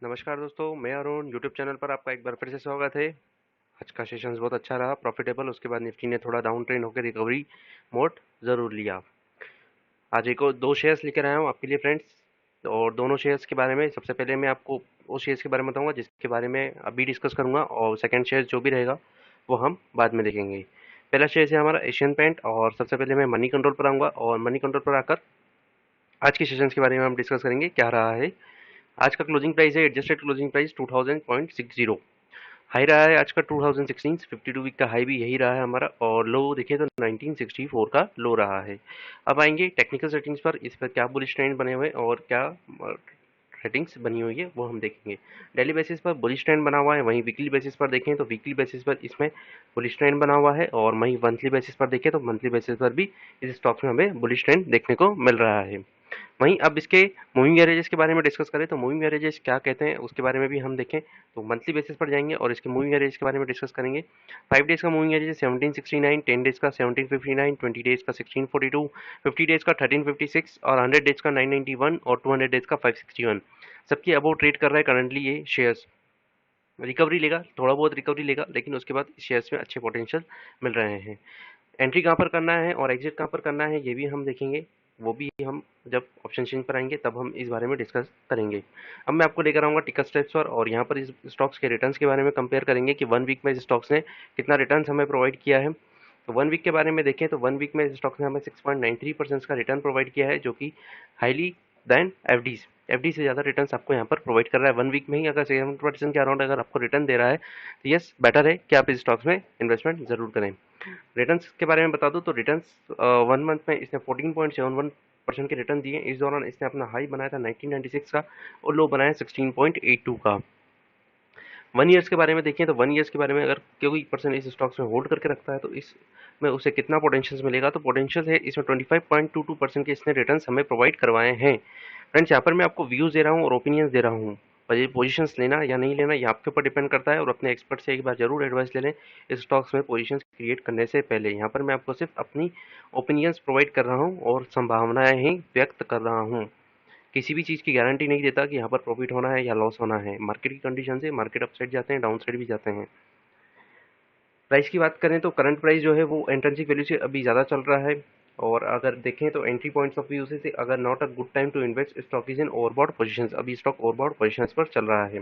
नमस्कार दोस्तों, मैं अरुण यूट्यूब चैनल पर आपका एक बार फिर से स्वागत है। आज का सेशंस बहुत अच्छा रहा, प्रॉफिटेबल। उसके बाद निफ्टी ने थोड़ा डाउन ट्रेंड होकर रिकवरी मोड जरूर लिया। आज एक और दो शेयर्स लेकर आया हूँ आपके लिए फ्रेंड्स, और दोनों शेयर्स के बारे में सबसे पहले मैं आपको उस शेयर्स के बारे में बताऊंगा जिसके बारे में अभी डिस्कस करूंगा, और सेकंड शेयर जो भी रहेगा वो हम बाद में देखेंगे। पहला शेयर है हमारा एशियन पेंट, और सबसे पहले मैं मनी कंट्रोल पर आऊँगा, और मनी कंट्रोल पर आकर आज के सेशंस के बारे में हम डिस्कस करेंगे क्या रहा है। आज का क्लोजिंग प्राइस है, एडजस्टेड क्लोजिंग प्राइस 2000.60। हाई रहा है आज का 2016, 52 वीक का हाई भी यही रहा है हमारा, और लो देखें तो 1964 का लो रहा है। अब आएंगे टेक्निकल सेटिंग्स पर, इस पर क्या बुलिश ट्रेंड बने हुए हैं और क्या रेटिंग्स बनी हुई है वो हम देखेंगे। डेली बेसिस पर बुलिश ट्रेंड बना हुआ है, वहीं वीकली बेसिस पर देखें तो वीकली बेसिस पर इसमें बुलिश ट्रेंड बना हुआ है, और वहीं मंथली बेसिस पर देखें तो मंथली बेसिस पर भी इस स्टॉक में हमें बुलिश ट्रेंड देखने को मिल रहा है। वहीं अब इसके मूविंग एवरेजेस के बारे में डिस्कस करें तो मूविंग एवरेजेस क्या कहते हैं उसके बारे में भी हम देखें तो मंथली बेसिस पर जाएंगे और इसके मूविंग एवरेज के बारे में डिस्कस करेंगे। 5 डेज का मूविंग एवरेज 1769, 10 डेज का 1759, 20 डेज का 1642, 50 डेज का 1356 और 100 डेज का 991 और 200 डेज का 561। सबकी अबोव ट्रेड कर रहा है करंटली ये शेयर्स। रिकवरी लेगा, थोड़ा बहुत रिकवरी लेगा, लेकिन उसके बाद शेयर्स में अच्छे पोटेंशियल मिल रहे हैं। एंट्री कहाँ पर करना है और एग्जिट कहाँ पर करना है ये भी हम देखेंगे, वो भी हम जब ऑप्शन चेंज पर आएंगे तब हम इस बारे में डिस्कस करेंगे। अब मैं आपको लेकर आऊँगा टिकट स्टेप्स पर, और यहाँ पर इस स्टॉक्स के रिटर्न्स के बारे में कंपेयर करेंगे कि 1 वीक में इस स्टॉक्स ने कितना रिटर्न्स हमें प्रोवाइड किया है। तो 1 वीक के बारे में देखें तो 1 वीक में इस स्टॉक्स ने हमें 6.93% का रिटर्न प्रोवाइड किया है, जो कि हाईली देन एफडी से ज़्यादा रिटर्न्स आपको यहाँ पर प्रोवाइड कर रहा है। 1 वीक में ही अगर 7% के अराउंड अगर आपको रिटर्न दे रहा है तो यस बेटर है कि आप इस स्टॉक्स में इन्वेस्टमेंट जरूर करें। रिटर्न्स के बारे में बता दूं तो रिटर्न्स 1 मंथ में इसने 14.71% के रिटर्न दिए। इस दौरान इसने अपना हाई बनाया था 1996 का और लो बनाया 16.82 का। 1 ईयर्स के बारे में देखें तो 1 ईयर्स के बारे में अगर कोई पर्सन इस स्टॉक्स में होल्ड करके रखता है तो इसमें उसे कितना पोटेंशियल मिलेगा, तो पोटेंशियल है इसमें 25.22% के इसने रिटर्न्स हमें प्रोवाइड करवाए हैं। फ्रेंड्स, यहाँ पर मैं आपको व्यूज़ दे रहा हूँ और ओपिनियंस दे रहा हूँ, पर ये पोजीशंस लेना या नहीं लेना ये आपके ऊपर डिपेंड करता है, और अपने एक्सपर्ट से एक बार जरूर एडवाइस ले लें इस स्टॉक्स में पोजीशंस क्रिएट करने से पहले। यहाँ पर मैं आपको सिर्फ अपनी ओपिनियंस प्रोवाइड कर रहा हूँ और संभावनाएं ही व्यक्त कर रहा हूँ। किसी भी चीज़ की गारंटी नहीं देता कि यहाँ पर प्रॉफिट होना है या लॉस होना है। मार्केट की कंडीशन से मार्केट अप साइड जाते हैं, डाउन साइड भी जाते हैं। प्राइस की बात करें तो करंट प्राइस जो है वो इंट्रिंसिक वैल्यू से अभी ज़्यादा चल रहा है, और अगर देखें तो एंट्री पॉइंट्स ऑफ व्यू से अगर not a good time to invest, stock is in overbought positions. अभी स्टॉक ओवरबॉट पोजीशंस पर चल रहा है।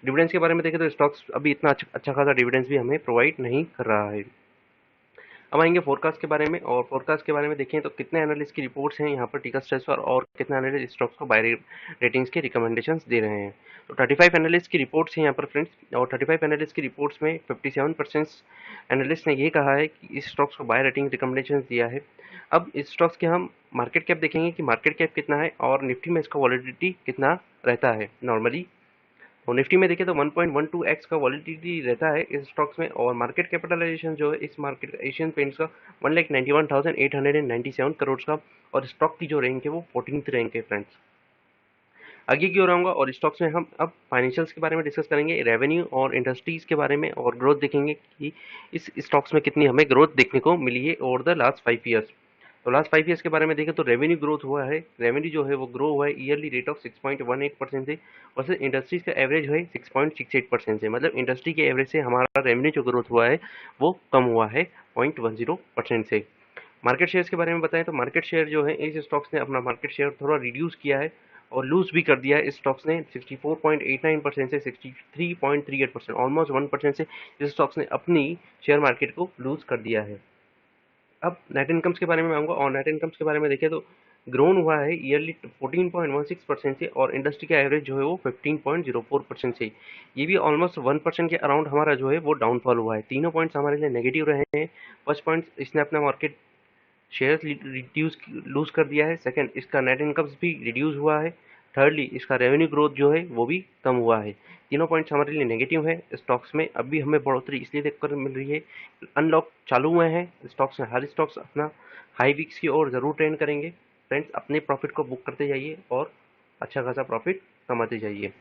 डिविडेंड्स के बारे में देखें तो स्टॉक्स अभी इतना अच्छा खासा डिविडेंड्स भी हमें प्रोवाइड नहीं कर रहा है। अब आएंगे फोरकास्ट के बारे में, और फोरकास्ट के बारे में देखें तो कितने एनालिस्ट की रिपोर्ट्स हैं यहाँ पर टिकट स्ट्रेस पर, और कितने एनालिस्ट स्टॉक्स को बाय रेटिंग्स के रिकमेंडेशंस दे रहे हैं। तो 35 एनालिस्ट की रिपोर्ट्स हैं यहाँ पर फ्रेंड्स, और 35 एनालिस्ट की रिपोर्ट्स में 57% एनालिस्ट ने ये कहा है कि इस स्टॉक्स को बाय रेटिंग रिकमेंडेशन दिया है। अब इस स्टॉक्स के हम मार्केट कैप देखेंगे कि मार्केट कैप कितना है और निफ्टी में इसका वॉलिडिटी कितना रहता है नॉर्मली। और निफ्टी में देखें तो 1.12x का वॉलिडिटी रहता है इस स्टॉक्स में, और मार्केट कैपिटलाइजेशन जो है इस मार्केट एशियन पेंट्स का 1,91,897 करोड़ का, और स्टॉक की जो रैंक है वो 14th रैंक है फ्रेंड्स। आगे की ओर आऊँगा और स्टॉक्स में हम अब फाइनेंशियल्स के बारे में डिस्कस करेंगे, रेवेन्यू और इंडस्ट्रीज के बारे में, और ग्रोथ देखेंगे कि इस स्टॉक्स में कितनी हमें ग्रोथ देखने को मिली है ओवर द लास्ट 5 ईयर्स। तो लास्ट 5 ईयर्स के बारे में देखें तो रेवेन्यू ग्रोथ हुआ है, रेवेन्यू जो है वो ग्रो हुआ है ईयरली रेट ऑफ 6.18% से, वर्सेस इंडस्ट्रीज का एवरेज है 6.68% से। मतलब इंडस्ट्री के एवरेज से हमारा रेवेन्यू जो ग्रोथ हुआ है वो कम हुआ है 0.10% से। मार्केट शेयर्स के बारे में बताएं तो मार्केट शेयर जो है इस स्टॉक्स ने अपना मार्केट शेयर थोड़ा रिड्यूस किया है और लूज भी कर दिया है। इस स्टॉक्स ने 64.89% से 63.38%, ऑलमोस्ट 1% से इस स्टॉक्स ने अपनी शेयर मार्केट को लूज कर दिया है। अब नेट इनकम्स के बारे में आऊँगा, और नेट इनकम्स के बारे में देखें तो ग्रोन हुआ है ईयरली 14.16% से, और इंडस्ट्री का एवरेज जो है वो 15.04% से। ये भी ऑलमोस्ट 1% के अराउंड हमारा जो है वो डाउनफॉल हुआ है। तीनों पॉइंट्स हमारे लिए नेगेटिव रहे हैं। फर्स्ट पॉइंट, इसने अपना मार्केट शेयर्स रिड्यूस लूज कर दिया है। सेकंड, इसका नेट इनकम्स भी रिड्यूस हुआ है। थर्डली, इसका रेवेन्यू ग्रोथ जो है वो भी कम हुआ है। तीनों पॉइंट्स हमारे लिए नेगेटिव है। स्टॉक्स में अभी हमें बढ़ोतरी इसलिए देखकर मिल रही है, अनलॉक चालू हुए हैं स्टॉक्स में। हर स्टॉक्स अपना हाई वीक्स की ओर जरूर ट्रेंड करेंगे। फ्रेंड्स, अपने प्रॉफिट को बुक करते जाइए और अच्छा खासा प्रॉफिट कमाते जाइए।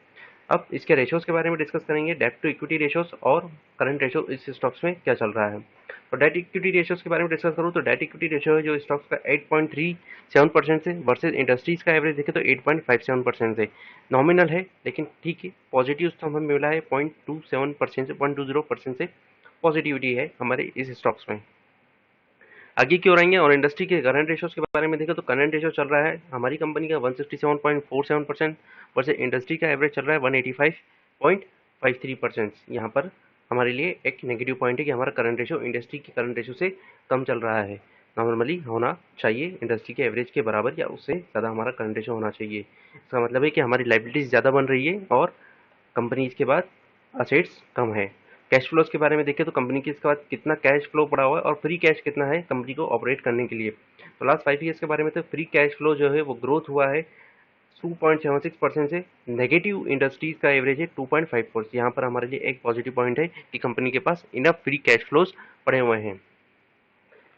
अब इसके रेशोज़ के बारे में डिस्कस करेंगे, डेट टू इक्विटी रेशोज़ और करंट रेशो इस स्टॉक्स में क्या चल रहा है। तो डेट इक्विटी रेशोज़ के बारे में डिस्कस करूँ तो डेट इक्विटी रेशो है जो स्टॉक्स का 8.37% से वर्सेज इंडस्ट्रीज का एवरेज देखें तो 8.57% से नॉमिनल है, लेकिन ठीक है, पॉजिटिव तो हमें मिला है 0.27% से 0.20% से पॉजिटिविटी है हमारे इस स्टॉक्स में। आगे की ओर आएंगे और इंडस्ट्री के करंट रेशोज के बारे में देखें तो करंट रेशो चल रहा है हमारी कंपनी का 167.47% वर्सेज इंडस्ट्री का एवरेज चल रहा है 185.53%। यहाँ पर हमारे लिए एक नेगेटिव पॉइंट है कि हमारा करंट रेशो इंडस्ट्री के करंट रेशो से कम चल रहा है। नॉर्मली होना चाहिए इंडस्ट्री के एवरेज के बराबर या उससे ज़्यादा हमारा करंट रेशो होना चाहिए। इसका मतलब है कि हमारी लाइबिलिटीज ज़्यादा बन रही है और कंपनी इसके बाद असेट्स कम है। कैश फ्लोज के बारे में देखें तो कंपनी के इसके बाद कितना कैश फ्लो पड़ा हुआ है और फ्री कैश कितना है कंपनी को ऑपरेट करने के लिए। तो लास्ट 5 ईयर्स के बारे में तो फ्री कैश फ्लो जो है वो ग्रोथ हुआ है 2.76% से, नेगेटिव इंडस्ट्रीज का एवरेज है 2.54। यहाँ पर हमारे लिए एक पॉजिटिव पॉइंट है कि कंपनी के पास इनफ फ्री कैश फ्लोज पड़े हुए हैं।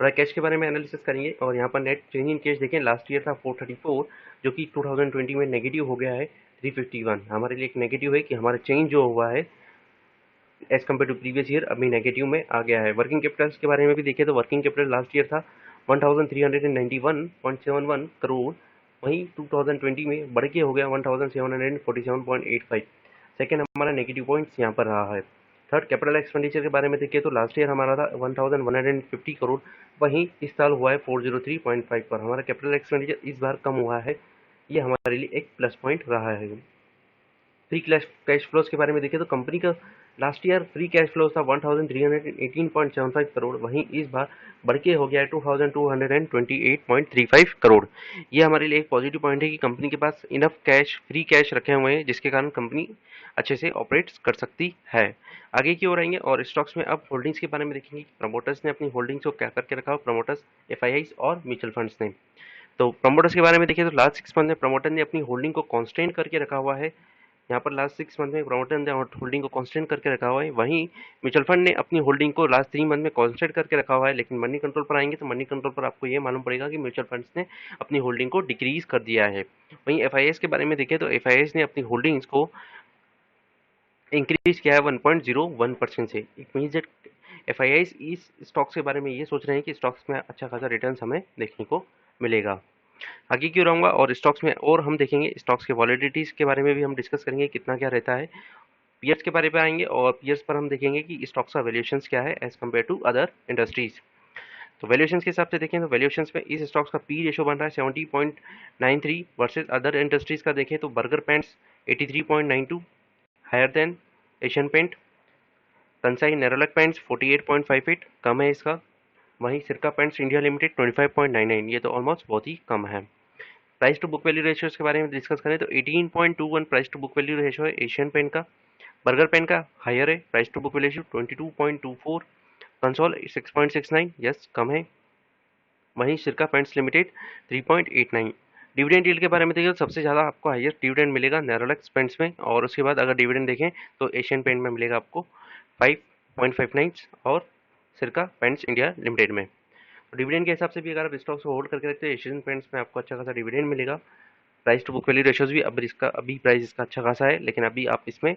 थोड़ा कैश के बारे में एनालिसिस करेंगे और यहाँ पर नेट चेंज इन कैश देखें, लास्ट ईयर था 434 जो कि 2020 में नेगेटिव हो गया है 351। हमारे लिए एक नेगेटिव है कि हमारा चेंज जो हुआ है as compared to previous year अभी नेगेटिव में आ गया है। वर्किंग कैपिटल के बारे में भी देखें तो वर्किंग कैपिटल लास्ट ईयर था 1391.71 करोड़, वहीं 2020 में बढ़ के हो गया 1747.85। सेकेंड हमारा नेगेटिव पॉइंट्स यहाँ पर रहा है। थर्ड कैपिटल एक्सपेंडिचर के बारे में देखें तो लास्ट ईयर हमारा था 1150 करोड़, वहीं इस साल हुआ है 403.5 पर। हमारा कैपिटल एक्सपेंडिचर इस बार कम हुआ है, ये हमारे लिए एक प्लस पॉइंट रहा है। फ्री कैश फ्लोज के बारे में देखें तो कंपनी का last year free cash flow था 1318.75 करोड़, वहीं इस बार बढ़ के हो गया है 2228.35 करोड़। ये हमारे लिए एक पॉजिटिव पॉइंट है कि कंपनी के पास इनफ कैश फ्री कैश रखे हुए हैं जिसके कारण कंपनी अच्छे से ऑपरेट कर सकती है। आगे की ओर आएंगे और स्टॉक्स में अब होल्डिंग्स के बारे में देखेंगे। प्रमोटर्स ने अपनी होल्डिंग्स को क्या करके रखा हो, प्रमोटर्स एफआईआईज और म्यूचुअल फंड्स ने। तो प्रमोटर्स के बारे में देखिए तो लास्ट 6 मंथ में प्रमोटर ने अपनी होल्डिंग को कांस्टेंट करके रखा हुआ है। यहाँ पर लास्ट 6 मंथ में प्रमोटर ने होल्डिंग को कांस्टेंट करके रखा हुआ है, वहीं म्यूचुअल फंड ने अपनी होल्डिंग को लास्ट 3 मंथ में कांस्टेंट करके रखा हुआ है। लेकिन मनी कंट्रोल पर आएंगे तो मनी कंट्रोल पर आपको ये मालूम पड़ेगा कि म्यूचुअल फंड्स ने अपनी होल्डिंग को डिक्रीज कर दिया है। वहीं एफआईएस के बारे में देखें तो एफआईएस ने अपनी होल्डिंग्स को इंक्रीज किया है 1.01% से। इट मीन्स दैट एफआईआईज इस स्टॉक्स के बारे में ये सोच रहे हैं कि स्टॉक्स में अच्छा खासा रिटर्न हमें देखने को मिलेगा। आगे क्यों रहूँगा और स्टॉक्स में और हम देखेंगे स्टॉक्स के वॉलिडिटीज़ के बारे में भी हम डिस्कस करेंगे कितना क्या रहता है। पीयर्स के बारे में आएंगे और पीयर्स पर हम देखेंगे कि स्टॉक्स का वैल्यूएशंस क्या है as compared to other industries. तो वैल्यूएशंस के हिसाब से देखें तो वैल्यूएशंस में इस स्टॉक्स का पी रेशो बन रहा है 70.93 वर्सेज अदर इंडस्ट्रीज का देखें तो Berger paints 83.92 higher than Asian paint, Kansai Nerolac paints 48.58 कम है इसका, वहीं सिरका पेंट्स इंडिया लिमिटेड 25.99, ये तो ऑलमोस्ट बहुत ही कम है। Price to book value ratios के बारे में डिस्कस करें तो 18.21 price to book value ratio है एशियन पेन का, बर्गर पेन का हायर है price to book value ratio 22.24, कंसोल 6.69 यस कम है, वहीं सिरका पेंट्स लिमिटेड 3.89। डिविडेंड यील्ड के बारे में देखिए तो सबसे ज़्यादा आपको हाईएस्ट डिविडेंड मिलेगा नेरोलैक्स पेंट्स में, और उसके बाद अगर डिविडेंड देखें तो एशियन पेंट में मिलेगा आपको 5.59 और सिरका पेंट्स इंडिया लिमिटेड में। तो डिविडेंड के हिसाब से भी अगर आप स्टॉक्स को होल्ड करके रखते हैं एशियन पेंट्स में आपको अच्छा खासा डिविडेंड मिलेगा। Price to book value ratios भी अभी प्राइस इसका अच्छा खासा है, लेकिन अभी आप इसमें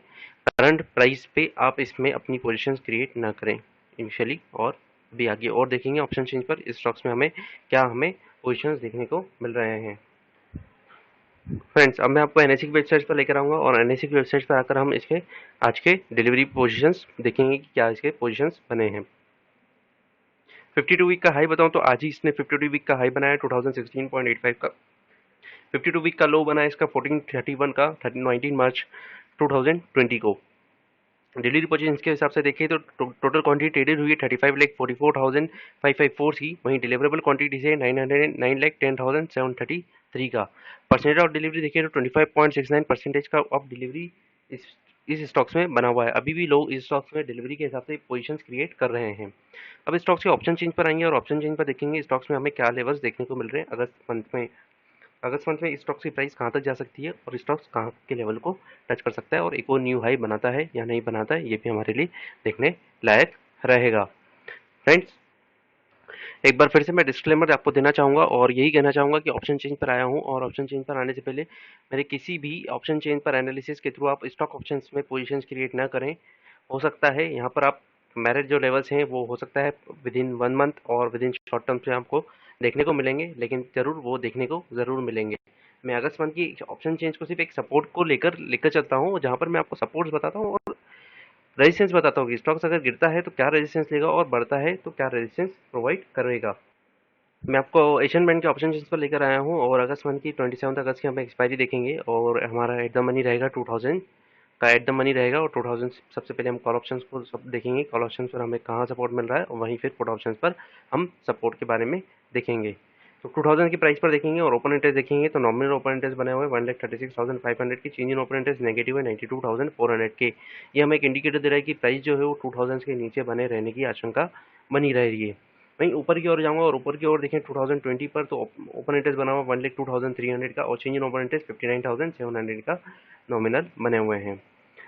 करंट प्राइस पे आप इसमें अपनी पोजीशंस क्रिएट ना करें इनिशियली, और अभी आगे और देखेंगे ऑप्शन चेंज पर इस स्टॉक्स में हमें पोजीशंस देखने को मिल रहे हैं। फ्रेंड्स अब मैं आपको एनएससी की वेबसाइट पर लेकर आऊँगा और एनएससी की वेबसाइट पर आकर हम इसके आज के डिलीवरी पोजीशंस देखेंगे कि क्या इसके पोजीशंस बने हैं। 52 वीक का हाई बताऊं तो आज ही इसने 52 वीक का हाई बनाया 2016.85 का। 52 वीक का लो बना इसका 1431 का 19 मार्च 2020 को। डेली पोजीशन के हिसाब से देखें तो टोटल क्वांटिटी ट्रेडेड हुई है 35,44,554 की, वहीं डिलीवरेबल क्वांटिटी से 909,10,733 का। परसेंटेज ऑफ डिलीवरी देखें तो 25.69% का ऑफ डिलीवरी इस स्टॉक्स में बना हुआ है। अभी भी लोग इस स्टॉक्स में डिलीवरी के हिसाब से पोजीशंस क्रिएट कर रहे हैं। अब स्टॉक्स के ऑप्शन चेंज पर आएंगे और ऑप्शन चेंज पर देखेंगे स्टॉक्स में हमें क्या लेवल्स देखने को मिल रहे हैं अगस्त मंथ में स्टॉक्स की प्राइस कहाँ तक जा सकती है और स्टॉक्स कहाँ के लेवल को टच कर सकता है और एक और न्यू हाई बनाता है या नहीं बनाता है, ये भी हमारे लिए देखने लायक रहेगा। फ्रेंड्स एक बार फिर से मैं डिस्क्लेमर आपको देना चाहूँगा और यही कहना चाहूँगा कि ऑप्शन चेंज पर आया हूँ और ऑप्शन चेंज पर आने से पहले मेरे किसी भी ऑप्शन चेंज पर एनालिसिस के थ्रू आप स्टॉक ऑप्शंस में पोजीशंस क्रिएट ना करें। हो सकता है यहाँ पर आप मेरिट जो लेवल्स हैं वो हो सकता है विद इन 1 मंथ और विद इन शॉर्ट टर्म से आपको देखने को मिलेंगे, लेकिन ज़रूर वो देखने को ज़रूर मिलेंगे। मैं अगस्त मंथ की ऑप्शन चेंज को सिर्फ एक सपोर्ट को लेकर चलता हूँ, जहाँ पर मैं आपको सपोर्ट्स बताता हूँ और रेजिस्टेंस बताता हूँ कि स्टॉक्स अगर गिरता है तो क्या रेजिस्टेंस लेगा और बढ़ता है तो क्या रेजिस्टेंस प्रोवाइड करेगा। मैं आपको एशियन बैंक के ऑप्शन चेंज पर लेकर आया हूँ और अगस्त मंथ की 27 अगस्त की हम एक्सपायरी देखेंगे और हमारा एट द मनी रहेगा 2000 का एट द मनी रहेगा और 2000 सबसे पहले हम कॉल ऑप्शंस को सब देखेंगे। कॉल ऑप्शंस पर हमें कहाँ सपोर्ट मिल रहा है और वहीं फिर पुट ऑप्शंस पर हम सपोर्ट के बारे में देखेंगे। तो 2000 की प्राइस पर देखेंगे और ओपन इंटरेस्ट देखेंगे तो नॉमिनल ओपन इंटरेस्ट बने हुए 1,36,500 की, change in open interest negative है 92,400 के। ये हमें एक इंडिकेटर दे रहा है कि प्राइस जो है वो 2000 के नीचे बने रहने की आशंका बनी रह रही है। वहीं ऊपर की ओर जाऊंगा और ऊपर की ओर देखें 2020 पर तो ओपन इंटरेस्ट बना हुआ 1,02,300 का और चेंज इन ओपन इंटरेस्ट 59,700 का नॉमिनल बने हुए हैं।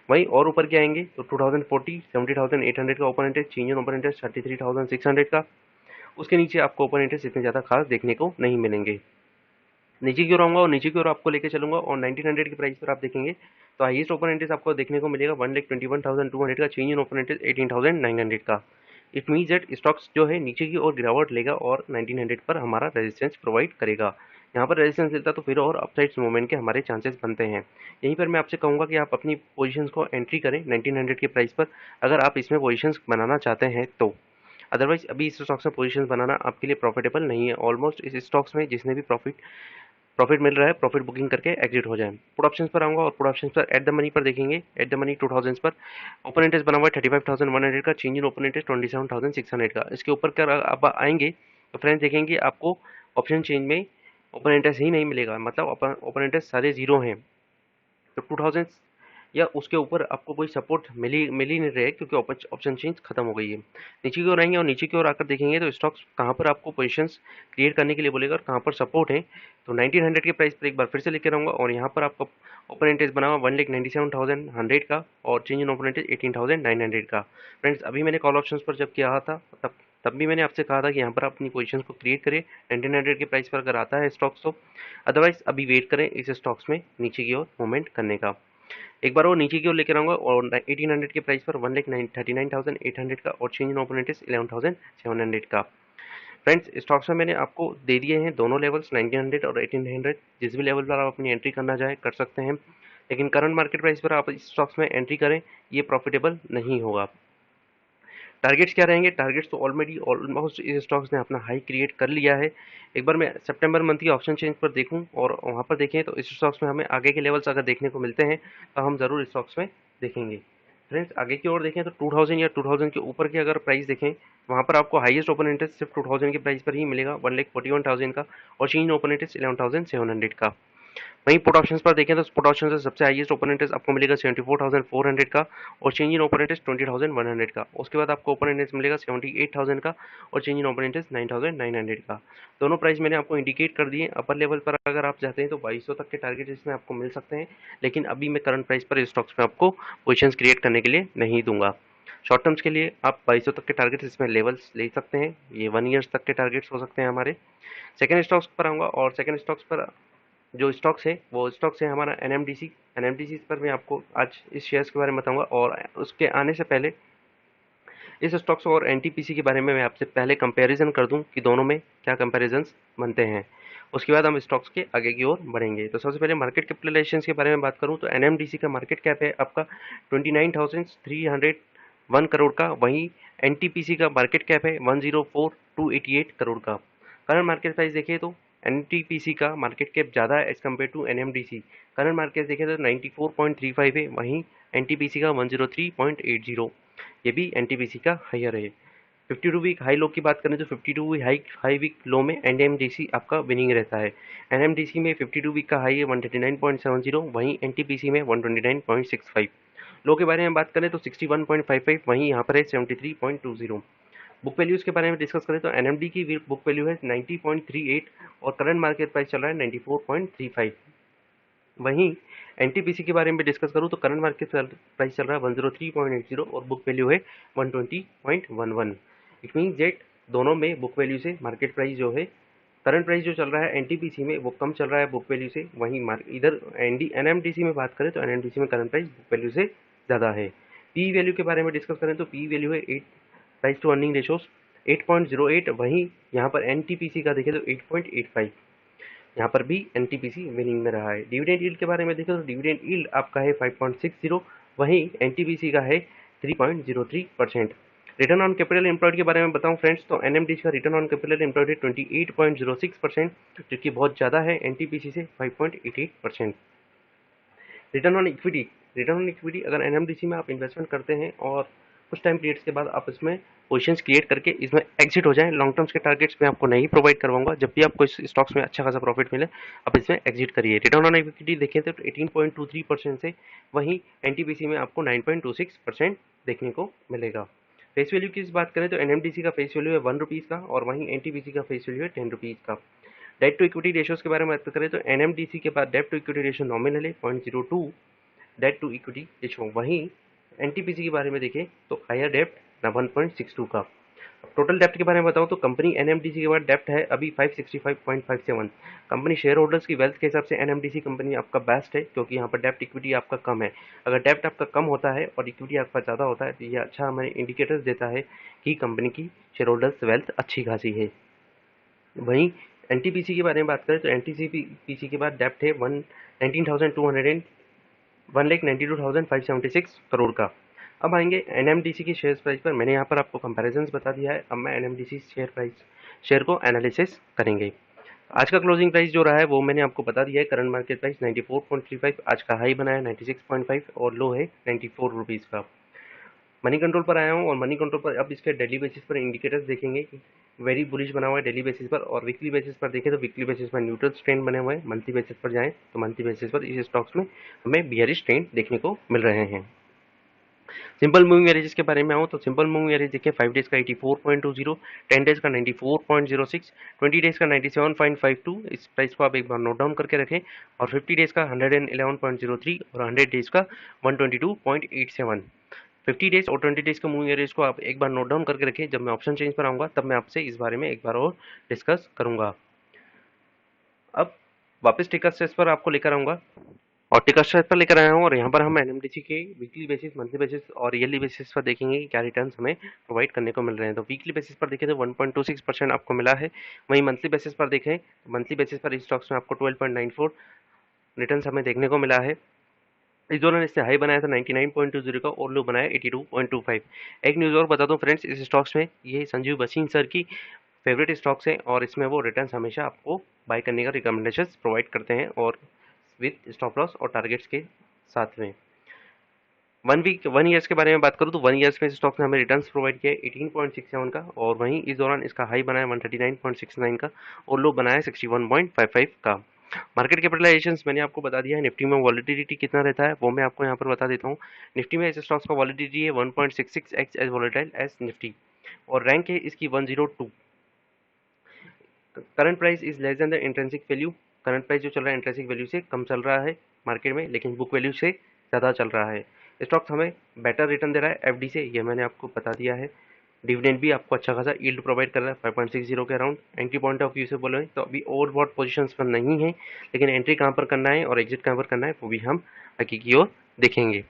वहीं और ऊपर के आएंगे तो 2040 70,800 का open interest, change in open interest 33,600 का। उसके नीचे आपको ओपन इंटरेस्ट इतने ज़्यादा खास देखने को नहीं मिलेंगे। नीचे की ओर आऊंगा और नीचे की ओर आपको लेकर चलूंगा और 1900 की प्राइस पर आप देखेंगे तो हाईएस्ट ओपन इंटरेस्ट आपको देखने को मिलेगा 1,21,200 का, चेंज इन ओपन इंटरेस्ट 18,900 का। इट मीन्स दैट स्टॉक्स जो है नीचे की ओर गिरावट लेगा और 1900 पर हमारा रेजिस्टेंस प्रोवाइड करेगा। यहाँ पर रेजिस्टेंस मिलता तो फिर और अपसाइड मूवमेंट के हमारे चांसेस बनते हैं। यहीं पर मैं आपसे कहूँगा कि आप अपनी पोजीशंस को एंट्री करें 1900 की प्राइस पर, अगर आप इसमें पोजीशंस बनाना चाहते हैं तो। अदरवाइज अभी इस स्टॉक्स में पोजीशंस बनाना आपके लिए प्रॉफिटेबल नहीं है। ऑलमोस्ट इस स्टॉक्स में जिसने भी प्रॉफिट मिल रहा है प्रॉफिट बुकिंग करके एग्जिट हो जाए। पुट ऑप्शंस पर आऊंगा और पुट ऑप्शंस पर एट द मनी पर देखेंगे। एट द मनी 2000 पर ओपन इंटरेस्ट बना हुआ है 35,100 का, चेंज इन ओपन इंटरेस्ट 27,600 का। इसके ऊपर कर आप आएंगे तो फ्रेंड्स देखेंगे आपको ऑप्शन चेंज में ओपन इंटरेस्ट ही नहीं मिलेगा, मतलब ओपन इंटरेस्ट सारे जीरो हैं। तो 2000 या उसके ऊपर आपको कोई सपोर्ट मिल ही नहीं रहा है क्योंकि ऑप्शन चेंज खत्म हो गई है। नीचे की ओर आएंगे और नीचे की ओर आकर देखेंगे तो स्टॉक्स कहाँ पर आपको पोजीशंस क्रिएट करने के लिए बोलेगा और कहाँ पर सपोर्ट है। तो 1900 के प्राइस पर एक बार फिर से लेकर आऊँगा और यहाँ पर आपको ओपन इंटरेस्ट बना हुआ 1,97,100 का और चेंज इन ओपन इंटरेस्ट 18,900 का। फ्रेंड्स अभी मैंने कॉल ऑप्शंस पर जब किया था तब भी मैंने आपसे कहा था कि यहाँ पर आप अपनी पोजीशंस को क्रिएट करें 1900 के प्राइस पर अगर आता है स्टॉक्स तो। अदरवाइज अभी वेट करें इस स्टॉक्स में नीचे की ओर मूवमेंट करने का। एक बार वो नीचे की ओर लेकर आऊंगा और 1800 के प्राइस पर 1,39,800 का और चेंज इन ओपन इंटरेस्ट 11,700 का। फ्रेंड्स स्टॉक्स में मैंने आपको दे दिए हैं दोनों लेवल्स 1900 और 1800, जिस भी लेवल पर आप अपनी एंट्री करना चाहे कर सकते हैं, लेकिन करंट मार्केट प्राइस पर आप इस स्टॉक्स में एंट्री करें ये प्रॉफिटेबल नहीं होगा। टारगेट्स क्या रहेंगे? टारगेट्स तो ऑलमोस्ट इस स्टॉक्स ने अपना हाई क्रिएट कर लिया है। एक बार मैं सितंबर मंथ की ऑप्शन चेंज पर देखूं और वहां पर देखें तो इस स्टॉक्स में हमें आगे के लेवल्स अगर देखने को मिलते हैं तो हम ज़रूर इस स्टॉक्स में देखेंगे। फ्रेंड्स आगे की ओर देखें तो 2000 या 2000 के ऊपर के अगर प्राइस देखें वहां पर आपको हाईएस्ट ओपन इंटरेस्ट सिर्फ 2000 के प्राइस पर ही मिलेगा 1,41,000 का और चेंज ओपन इंटरेस्ट 11,700 का। वहीं पुट ऑप्शंस पर देखें तो पुट ऑप्शन से सबसे हाईएस्ट ओपन इंटरेस्ट आपको मिलेगा 74,400 का और चेंज इन ओपन इंटरेस्ट 20,100 का। उसके बाद आपको ओपन इंटरेस्ट मिलेगा 78,000 का और चेंज इन ओपन इंटरेस्ट 9,900 का। दोनों प्राइस मैंने आपको इंडिकेट कर दिए। अपर लेवल पर अगर आप चाहते हैं तो 2200 तक के टारगेट इसमें आपको मिल सकते हैं, लेकिन अभी मैं करंट प्राइस पर स्टॉक्स में आपको पोजिशन क्रिएट करने के लिए नहीं दूंगा। शॉर्ट टर्म्स के लिए आप 2200 तक के टारगेट इसमें लेवल्स ले सकते हैं, ये 1 ईयर्स तक के टारगेट्स हो सकते हैं हमारे। सेकेंड स्टॉक्स पर आऊँगा और सेकेंड स्टॉक्स पर जो स्टॉक्स है वो स्टॉक्स है हमारा एनएमडीसी पर मैं आपको आज इस शेयर्स के बारे में बताऊंगा और उसके आने से पहले इस स्टॉक्स और एनटीपीसी के बारे में मैं आपसे पहले कंपैरिजन कर दूं कि दोनों में क्या कंपैरिजंस बनते हैं। उसके बाद हम स्टॉक्स के आगे की ओर बढ़ेंगे। तो सबसे पहले मार्केट कैपिटलाइजेशन के बारे में बात करूं तो एनएमडीसी का मार्केट कैप है आपका 29,301 करोड़ का, वहीं एनटीपीसी का मार्केट कैप है 104,288 करोड़ का। करंट मार्केट प्राइस देखिए तो एनटीपीसी का मार्केट कैप ज़्यादा है as compared to NMDC. Current market देखें तो 94.35 है, वहीं एनटीपीसी का 103.80, ये भी एनटीपीसी का हायर है। 52 वीक हाई लो की बात करें तो 52 वीक हाई वीक लो में एनएमडीसी आपका विनिंग रहता है। एनएमडीसी में 52 वीक का हाई है 139.70, वहीं एनटीपीसी में 129.65। लो के बारे में बात करें तो 61.55, वहीं यहाँ पर है 73.20। बुक वैल्यूज के बारे में डिस्कस करें तो एनएमडी की बुक वैल्यू है 90.38 और करंट मार्केट प्राइस चल रहा है 94.35। वहीं एनटीपीसी के बारे में डिस्कस करूं तो करंट मार्केट प्राइस चल रहा है 103.80 और बुक वैल्यू है 120.11। इट मीन्स दैट दोनों में बुक वैल्यू से मार्केट प्राइस जो है, करंट प्राइस जो चल रहा है एनटीपीसी में वो कम चल रहा है बुक वैल्यू से, वहीं इधर एनएमडीसी में बात करें तो एनएमडीसी में करंट प्राइस बुक वैल्यू से ज़्यादा है। पी वैल्यू के बारे में डिस्कस करें तो पी वैल्यू है 8 प्राइस टू अर्निंग रेशोस 8.08, वहीं यहाँ पर एनटीपीसी का देखें तो 8.85, यहाँ पर भी एनटीपीसी विनिंग में रहा है। डिविडेंड यील्ड के बारे में देखें तो डिविडेंड यील्ड आपका है 5.60, वहीं एनटीपीसी का है 3.03%। रिटर्न ऑन कैपिटल एम्प्लॉयड के बारे में बताऊं फ्रेंड्स तो एनएमडीसी का रिटर्न ऑन कैपिटल एम्प्लॉयड है 28.06%, जो कि बहुत ज़्यादा है एनटीपीसी से 5.88%। रिटर्न ऑन इक्विटी अगर एनएमडीसी में आप इन्वेस्टमेंट करते हैं और कुछ टाइम पीरियड्स के बाद आप इसमें पोजीशंस क्रिएट करके इसमें एग्जिट हो जाएं, लॉन्ग टर्म्स के टारगेट्स मैं आपको नहीं प्रोवाइड करवाऊंगा। जब भी आपको इस स्टॉक्स में अच्छा खासा प्रॉफिट मिले आप इसमें एग्जिट करिए। रिटर्न ऑन इक्विटी देखें तो 18.23% से, वहीं एनटीपीसी में आपको 9.26% देखने को मिलेगा। फेस वैल्यू की बात करें तो एनएमडीसी का फेस वैल्यू है 1 रुपीज़ का और वहीं एनटीपीसी का फेस वैल्यू है 10 रुपीज़ का। डेट टू इक्विटी रेशियोज के बारे में बात करें तो एनएमडीसी के पास debt to equity ratio nominal है 0.02 डेट टू इक्विटी रेशियो, वहीं एनटीपीसी के बारे में देखें तो हायर डेप्ट 1.62 का। टोटल डेप्ट के बारे में बताऊं तो कंपनी एनएमडीसी के बाद डेप्ट है अभी 565.57। कंपनी शेयर होल्डर्स की वेल्थ के हिसाब से एनएमडीसी कंपनी आपका बेस्ट है, क्योंकि यहाँ पर डेप्ट इक्विटी आपका कम है। अगर डेप्ट आपका कम होता है और इक्विटी आपका ज़्यादा होता है तो ये अच्छा हमें इंडिकेटर्स देता है कि कंपनी की शेयर होल्डर्स वेल्थ अच्छी खासी है। वहीं एनटीपीसी के बारे में बात करें तो एनटीपीसी के बाद डेप्ट है 1,92,576 करोड़ का। अब आएंगे एनएमडीसी की शेयर प्राइस पर। मैंने यहाँ पर आपको कंपैरिजंस बता दिया है, अब मैं एनएमडीसी शेयर को एनालिसिस करेंगे। आज का क्लोजिंग प्राइस जो रहा है वो मैंने आपको बता दिया है। करंट मार्केट प्राइस 94.35, आज का हाई बना है 96.5 और लो है 94 रुपीज़ का। मनी कंट्रोल पर आया हूँ और मनी कंट्रोल पर अब इसके डेली बेसिस पर इंडिकेटर्स देखेंगे कि वेरी बुलिश बना हुआ है डेली बेसिस पर, और वीकली बेसिस पर देखें तो वीकली बेसिस पर न्यूट्रल ट्रेंड बने हुए हैं। मंथली बेसिस पर जाएं तो मंथली बेसिस पर इस स्टॉक्स में हमें बियरिश ट्रेंड देखने को मिल रहे हैं। सिंपल मूविंग एवरेजेस के बारे में आऊँ तो सिंपल मूविंग एवरेज देखिए 5 डेज का 84.20, 10 डेज का 94.06, 20 डेज का 97.52। इस प्राइस को आप एक बार नोट डाउन करके रखें, और 50 डेज का 111.03 और 100 डेज का 122.87। 50 डेज और 20 डेज का मूविंग एवरेज को आप एक बार नोट डाउन करके रखें। जब मैं ऑप्शन चेंज पर आऊँगा तब मैं आपसे इस बारे में एक बार और डिस्कस करूँगा। अब वापस टिकर स्ट्रेस पर आपको लेकर आऊँगा और टिकर स्ट्रेस पर लेकर आया हूँ, और यहाँ पर हम एनएमडीसी के वीकली बेसिस, मंथली बेसिस और ईयरली बेसिस पर देखेंगे कि क्या रिटर्न्स हमें प्रोवाइड करने को मिल रहे हैं। तो वीकली बेसिस पर देखें तो 1.26% आपको मिला है, वहीं मंथली बेसिस पर देखें, मंथली बेसिस पर इस स्टॉक्स में आपको 12.94 रिटर्न्स हमें देखने को मिला है। इस दौरान इससे हाई बनाया था 99.20 का और लो बनाया 82.25। एक न्यूज़ और बता दूं फ्रेंड्स, इस स्टॉक्स में ये संजीव बसीन सर की फेवरेट स्टॉक्स है और इसमें वो रिटर्न्स हमेशा आपको बाय करने का रिकमेंडेशन प्रोवाइड करते हैं, और विद स्टॉप लॉस और टारगेट्स के साथ में। 1 ईयर्स के बारे में बात करूँ तो 1 ईयर्स में स्टॉक्स ने हमें रिटर्न्स प्रोवाइड किया 18.67 का, और वहीं इस दौरान इसका हाई बनाया 139.69 का और लो बनाया 61.55 का। मार्केट कैपिटलाइजेशंस मैंने आपको बता दिया है। निफ्टी में वॉलिटिलिटी कितना रहता है वो मैं आपको यहाँ पर बता देता हूँ। निफ्टी में इस स्टॉक्स का वॉलिटिलिटी है 1.66x as volatile as Nifty, और रैंक है इसकी 102। Current price is less than the intrinsic value. Current price जो चल रहा है इंट्रिंसिक वैल्यू से कम चल रहा है मार्केट में, लेकिन बुक वैल्यू से ज़्यादा चल रहा है। स्टॉक्स हमें बेटर रिटर्न दे रहा है एफडी से, ये मैंने आपको बता दिया है। डिविडेंड भी आपको अच्छा खासा यील्ड प्रोवाइड कर रहा है 5.60 के around. Entry point of view से बोले तो अभी ओवरबॉट पोजीशंस पर नहीं है, लेकिन एंट्री कहाँ पर करना है और एग्जिट कहाँ पर करना है वो भी हम आगे की ओर देखेंगे।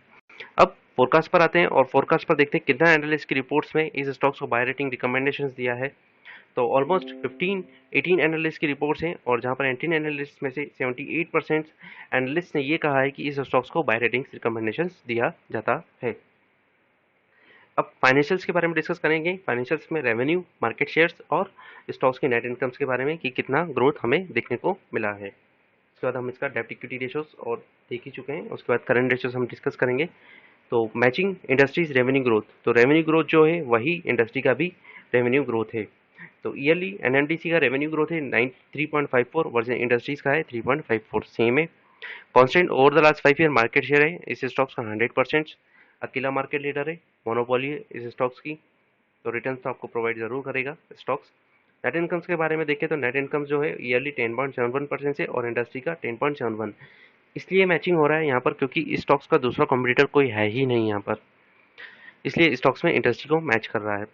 अब फोरकास्ट पर आते हैं और फोरकास्ट पर देखते हैं कितना एनालिस्ट की रिपोर्ट्स में इस स्टॉक्स को बाय रेटिंग रिकमेंडेशंस दिया है। तो ऑलमोस्ट 18 एनालिस्ट की रिपोर्ट्स हैं, और जहां पर 18 एनालिस्ट में से 78% एनालिस्ट ने ये कहा है कि इस स्टॉक्स को बाय रेटिंग्स रिकमेंडेशंस दिया जाता है। अब फाइनेंशियल्स के बारे में डिस्कस करेंगे। फाइनेंशियल्स में रेवेन्यू, मार्केट शेयर्स और स्टॉक्स की नेट इनकम्स के बारे में कि कितना ग्रोथ हमें देखने को मिला है। उसके बाद हम इसका डेब्ट इक्विटी रेशियोज और देख ही चुके हैं, उसके बाद करंट रेशियोज हम डिस्कस करेंगे। तो मैचिंग इंडस्ट्रीज रेवेन्यू ग्रोथ, तो रेवेन्यू ग्रोथ जो है वही इंडस्ट्री का भी रेवेन्यू ग्रोथ है। तो ईयरली एनएमडीसी का रेवेन्यू ग्रोथ है 3.54 वर्सेस इंडस्ट्रीज का है 3.54, सेम है। Constant over the last 5 year market share है इस स्टॉक्स का 100%। अकेला मार्केट लीडर है, मोनोपोली है इस स्टॉक्स की, तो रिटर्न्स तो आपको प्रोवाइड जरूर करेगा स्टॉक्स। नेट इनकम्स के बारे में देखें तो नेट इनकम जो है ईयरली 10.71% से और इंडस्ट्री का 10.71। इसलिए मैचिंग हो रहा है यहाँ पर क्योंकि इस स्टॉक्स का दूसरा कॉम्पिटिटर कोई है ही नहीं यहाँ पर, इसलिए स्टॉक्स में इंडस्ट्री को मैच कर रहा है।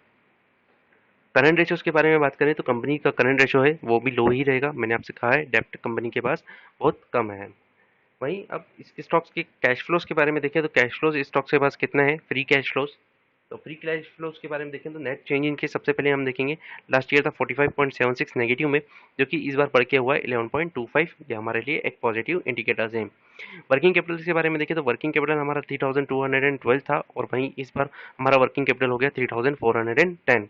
करंट रेशियोज के बारे में बात करें तो कंपनी का करंट रेशियो है वो भी लो ही रहेगा, मैंने आपसे कहा है डेप्ट कंपनी के पास बहुत कम है। वहीं अब इस स्टॉक्स के कैश फ्लोज के बारे में देखें तो कैश फ्लोज इस स्टॉक के पास कितना है, फ्री कैश फ्लोज। तो फ्री कैश फ्लोज के बारे में देखें तो नेट चेंज इनके सबसे पहले हम देखेंगे, लास्ट ईयर था 45.76 नेगेटिव में, जो कि इस बार बढ़ के हुआ है 11.25। ये हमारे लिए एक पॉजिटिव इंडिकेटर्स है। वर्किंग कैपिटल के बारे में देखें तो वर्किंग कैपिटल हमारा 3212 था और वहीं इस बार हमारा वर्किंग कैपिटल हो गया 3410।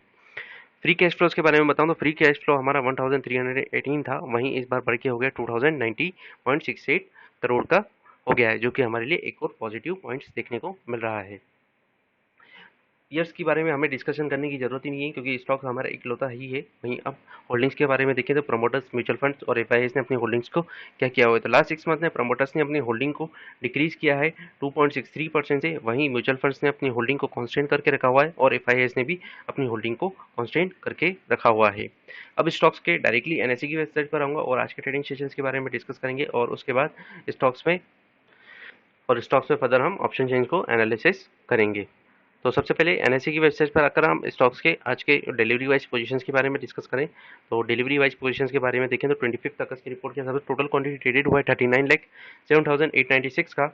फ्री कैश फ्लोज के बारे में बताऊं तो फ्री कैश फ्लो हमारा 1318 था, वहीं इस बार बढ़ के हो गया 2090.68 करोड़ का हो गया है, जो कि हमारे लिए एक और पॉजिटिव पॉइंट्स देखने को मिल रहा है। ईयर्स के बारे में हमें डिस्कशन करने की जरूरत ही नहीं है क्योंकि स्टॉक हमारा इकलौता ही है। वहीं अब होल्डिंग्स के बारे में देखें तो प्रमोटर्स, म्यूचुअल फंड्स और एफआईआईस ने अपनी होल्डिंग्स को क्या किया हुआ है। तो लास्ट 6 मंथ में प्रमोटर्स ने अपनी होल्डिंग को डिक्रीज किया है 2.63% से, वहीं म्यूचुअल फंड्स ने अपनी होल्डिंग को कॉन्स्टेंट करके रखा हुआ है और एफआईआईस ने भी अपनी होल्डिंग को कॉन्स्टेंट करके रखा हुआ है। अब स्टॉक्स के डायरेक्टली एनएसई की वेबसाइट पर आऊँगा और आज के ट्रेडिंग सेशंस के बारे में डिस्कस करेंगे और उसके बाद स्टॉक्स में फर्दर हम ऑप्शन चेंज को एनालिसिस करेंगे। तो सबसे पहले एनएसई की वेबसाइट पर आकर हम स्टॉक्स के आज के डिलीवरी वाइज पोजीशंस के बारे में डिस्कस करें। तो डिलीवरी वाइज पोजीशंस के बारे में देखें तो 25 अगस्त की रिपोर्ट के हिसाब से टोटल क्वांटिटी ट्रेडेड हुआ है 39,07,896 का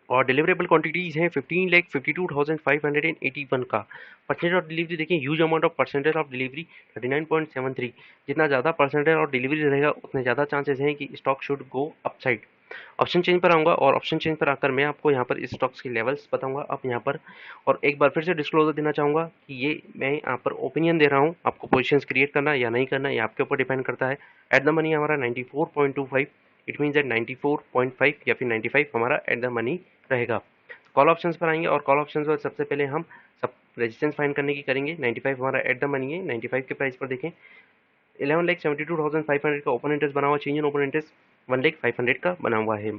और डिलीवरेबल क्वांटिटीज हैं 15,52,581 का। परसेंटेज ऑफ डिलीवरी देखें, huge amount of percentage of delivery 39.73। जितना ज़्यादा परसेंटेज ऑफ डिलीवरी रहेगा उतने ज़्यादा चांसेस हैं कि stock should go upside. Option change पर आऊँगा और ऑप्शन चेंज पर आकर मैं आपको यहाँ पर स्टॉक्स के लेवल्स बताऊँगा अब यहाँ पर, और एक बार फिर से डिस्क्लोजर देना चाहूँगा कि ये मैं यहाँ पर ओपिनियन दे रहा हूँ, आपको पोजीशंस क्रिएट करना या नहीं करना ये आपके ऊपर डिपेंड करता है। एट द मनी हमारा 94.25, इट मीन्स दैट 94.5 या फिर 95 हमारा एट द मनी रहेगा। कॉल ऑप्शंस पर आएंगे और कॉल ऑप्शंस पर सबसे पहले हम सब रेजिस्टेंस फाइंड करने की करेंगे। 95 हमारा एट द मनी है, 95 के प्राइस पर देखें 11,72,500 का ओपन इंटरेस्ट बना हुआ, चेंज इन ओपन इंटरेस्ट 1,05,000 का बना हुआ है।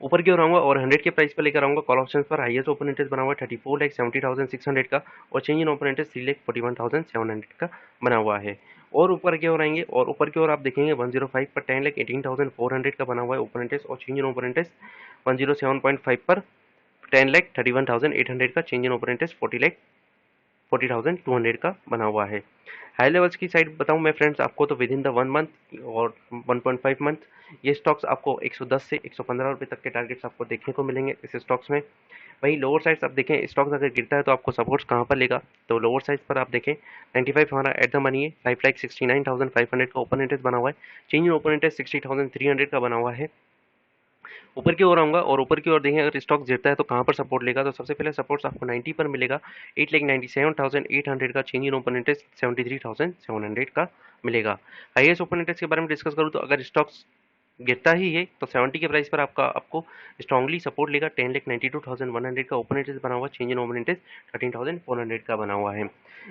ऊपर की ओर आऊंगा और 100 के प्राइस पर लेकर आऊंगा कॉल ऑप्शंस पर, हाईएस्ट ओपन इंटरेस्ट बना हुआ है 34,70,600 का और चेंज इन ओपन इंटरेस्ट 3,41,700 का बना हुआ है। और ऊपर की ओर आएंगे और ऊपर की ओर आप देखेंगे 105 पर 10,18,400 का बना हुआ है ओपन इंटरेस्ट और चेंज इन ओपन इंटरेस्ट 107.5 पर 10,31,800 का, चेंज इन ओपन इंटरेस्ट 40,200 का बना हुआ है। हाई लेवल्स की साइड बताऊं मैं फ्रेंड्स आपको तो विद इन द 1 मंथ और 1.5 मंथ ये स्टॉक्स आपको 110 से 115 रुपए तक के टारगेट्स आपको देखने को मिलेंगे इस स्टॉक्स में। वहीं लोअर साइड्स आप देखें, स्टॉक्स अगर गिरता है तो आपको सपोर्ट्स कहां पर लेगा, तो लोअर साइड्स पर आप देखें 95 हमारा एट द मनी है, 5,69,500 का ओपन इंटरेस्ट बना हुआ है, चेंज इन ओपन इंटरेस्ट 60,300 का बना हुआ है। ऊपर की ओर आऊंगा और ऊपर की ओर देखें अगर स्टॉक गिरता है तो कहां पर सपोर्ट लेगा, तो सबसे पहले सपोर्ट्स आपको 90 पर मिलेगा, 8,97,800 का, चेंज इन ओपन इंटरेस्ट 73,700 का मिलेगा। हाईएस्ट ओपन इंटरेस्ट के बारे में डिस्कस करूं तो अगर स्टॉक्स गिरता ही है तो 70 के प्राइस पर आपको स्ट्रांगली सपोर्ट लेगा, 10,92,100 का ओपन इंटरेस्ट बना हुआ, चेंज इन ओपन इंटरेस्ट 13,400 का बना हुआ है।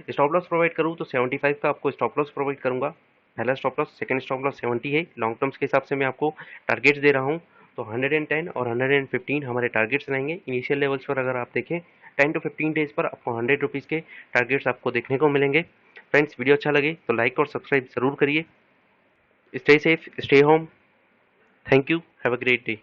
स्टॉप लॉस प्रोवाइड करूँ तो 75 का आपको स्टॉप लॉस प्रोवाइड करूंगा। पहला stop loss, second stop loss 70 है, लॉन्ग टर्म्स के हिसाब से मैं आपको टारगेट्स दे रहा हूँ। तो 110 और 115 हमारे टारगेट्स रहेंगे इनिशियल लेवल्स पर। अगर आप देखें 10 टू 15 डेज पर आपको 100 रुपीज़ के टारगेट्स आपको देखने को मिलेंगे। फ्रेंड्स वीडियो अच्छा लगे तो लाइक और सब्सक्राइब जरूर करिए। Stay safe, stay home, thank you, have a great day.